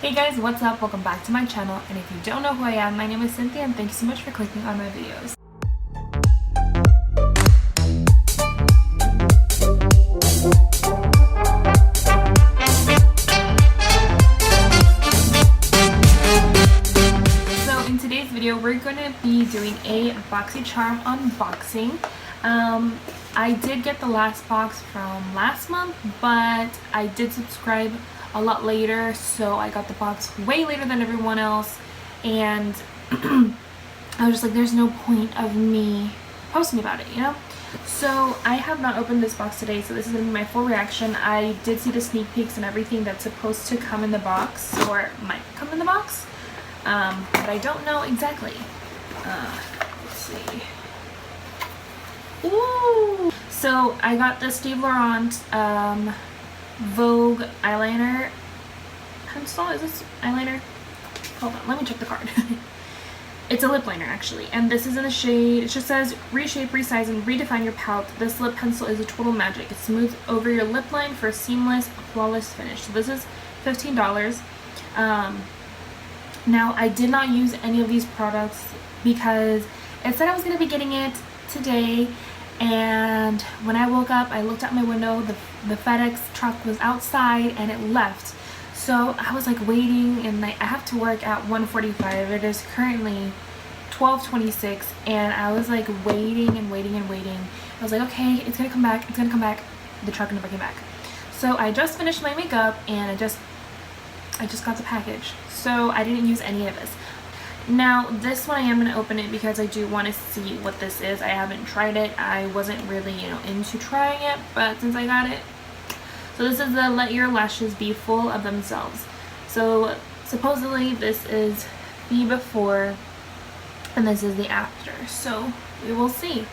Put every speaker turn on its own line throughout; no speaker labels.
Hey guys, what's up? Welcome back to my channel, and if you don't know who I am, my name is Cynthia and thank you so much for clicking on my videos. So in today's video, we're going to be doing a Boxycharm unboxing. I did get the last box from last month, but I did subscribe a lot later, so I got the box way later than everyone else, and I was just like, there's no point of me posting about it, you know? So I have not opened this box today, so this is going to be my full reaction. I did see the sneak peeks and everything that's supposed to come in the box, or might come in the box, but I don't know exactly. Let's see. Ooh! So I got the Steve Laurent Vogue eyeliner pencil. Is this eyeliner? Hold on, let me check the card. It's a lip liner actually, and this is in the shade, it just says reshape, resize, and redefine your palette. This lip pencil is a total magic. It smooths over your lip line for a seamless, flawless finish. So this is $15. Now I did not use any of these products because it said I was going to be getting it today, and when I woke up I looked out my window, the FedEx truck was outside and it left. So I was like waiting, and I have to work at 1:45. It is currently 12:26, and I was like waiting and waiting and waiting. I was like, okay, it's gonna come back, it's gonna come back. The truck never came back. So I just finished my makeup and I just got the package. So I didn't use any of this. Now this one I am going to open it because I do want to see what this is. I haven't tried it. I wasn't really, into trying it, but since I got it. So this is the Let Your Lashes Be Full of Themselves. So supposedly this is the before and this is the after. So we will see.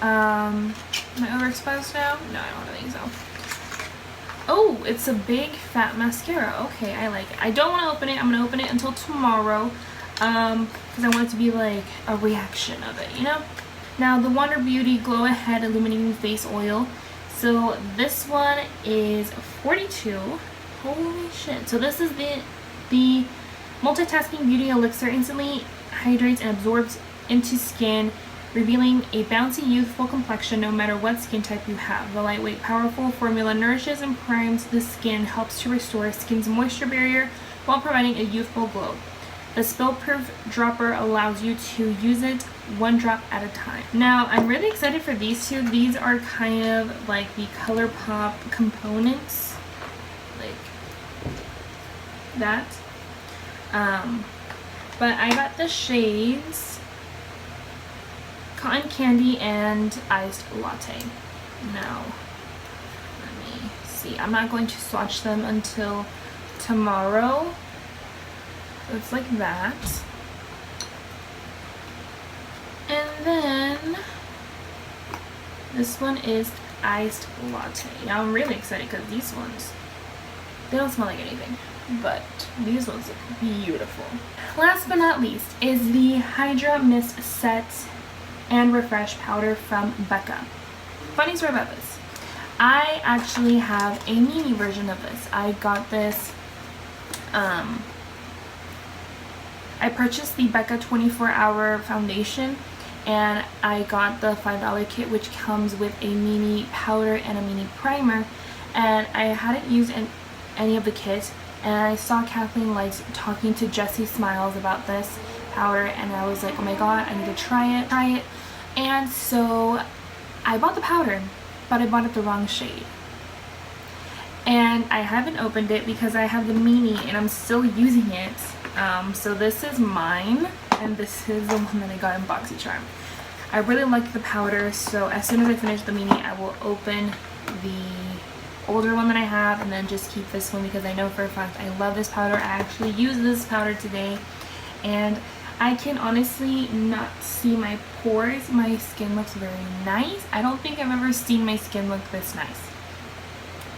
Am I overexposed now? No, I don't think so. Oh, it's a big fat mascara. Okay, I like it. I don't want to open it. I'm going to open it until tomorrow. Because I want it to be like a reaction of it, you know? Now the Wonder Beauty Glow Ahead Illuminating Face Oil. So this one is $42. Holy shit. So this is the multitasking beauty elixir. Instantly hydrates and absorbs into skin, revealing a bouncy, youthful complexion no matter what skin type you have. The lightweight, powerful formula nourishes and primes the skin, helps to restore skin's moisture barrier while providing a youthful glow. The spill-proof dropper allows you to use it one drop at a time. Now, I'm really excited for these two. These are kind of like the ColourPop components, like that. But I got the shades Cotton Candy and Iced Latte. Now, let me see. I'm not going to swatch them until tomorrow. It's like that. And then this one is Iced Latte. Now I'm really excited because these ones, they don't smell like anything, but these ones look beautiful. Last but not least is the Hydra-Mist Set and Refresh Powder from Becca. Funny story about this. I actually have a mini version of this. I got this, I purchased the Becca 24-hour foundation, and I got the $5 kit, which comes with a mini powder and a mini primer, and I hadn't used any of the kit, and I saw Kathleen Lights talking to Jessie Smiles about this powder, and I was like, oh my god, I need to try it, and so I bought the powder, but I bought it the wrong shade. And I haven't opened it because I have the mini and I'm still using it. So this is mine, and this is the one that I got in Boxycharm. I really like the powder, so as soon as I finish the mini, I will open the older one that I have and then just keep this one because I know for a fact I love this powder. I actually used this powder today, and I can honestly not see my pores. My skin looks very nice. I don't think I've ever seen my skin look this nice.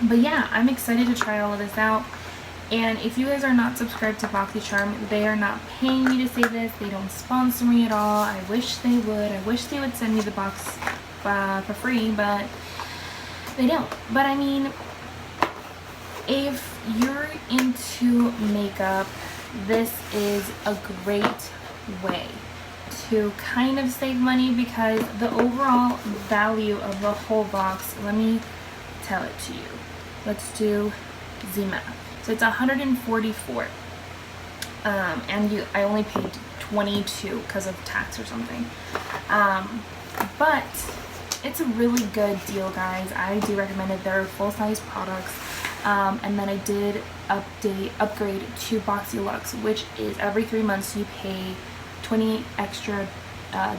But yeah, I'm excited to try all of this out. And if you guys are not subscribed to Boxycharm, they are not paying me to say this. They don't sponsor me at all. I wish they would. I wish they would send me the box for free, but they don't. But I mean, if you're into makeup, this is a great way to kind of save money, because the overall value of the whole box, let me tell it to you. Let's do the math. So it's 144, and I only paid 22 because of tax or something. But it's a really good deal, guys. I do recommend it. They're full-size products. And then I did upgrade to Boxy Luxe, which is every 3 months you pay 20 extra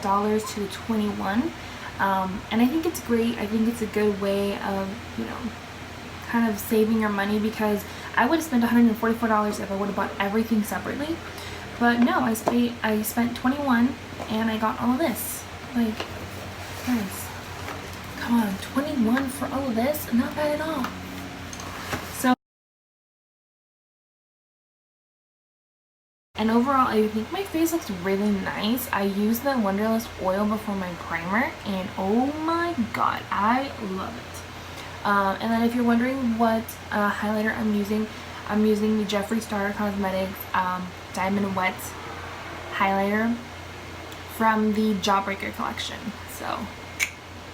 dollars to the 21. And I think it's great. I think it's a good way of, you know, kind of saving your money, because I would have spent $144 if I would have bought everything separately. But no, I spent 21 and I got all of this. Like, guys, come on, 21 for all of this? Not bad at all. So, and overall, I think my face looks really nice. I used the Wonderlust oil before my primer, and oh my god, I love it. And then if you're wondering what highlighter I'm using the Jeffree Star Cosmetics Diamond Wet highlighter from the Jawbreaker collection. So,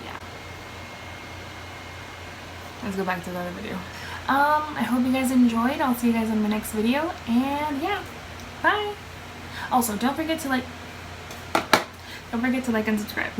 yeah. Let's go back to the other video. I hope you guys enjoyed. I'll see you guys in my next video, and yeah, bye. Also, don't forget to like and subscribe.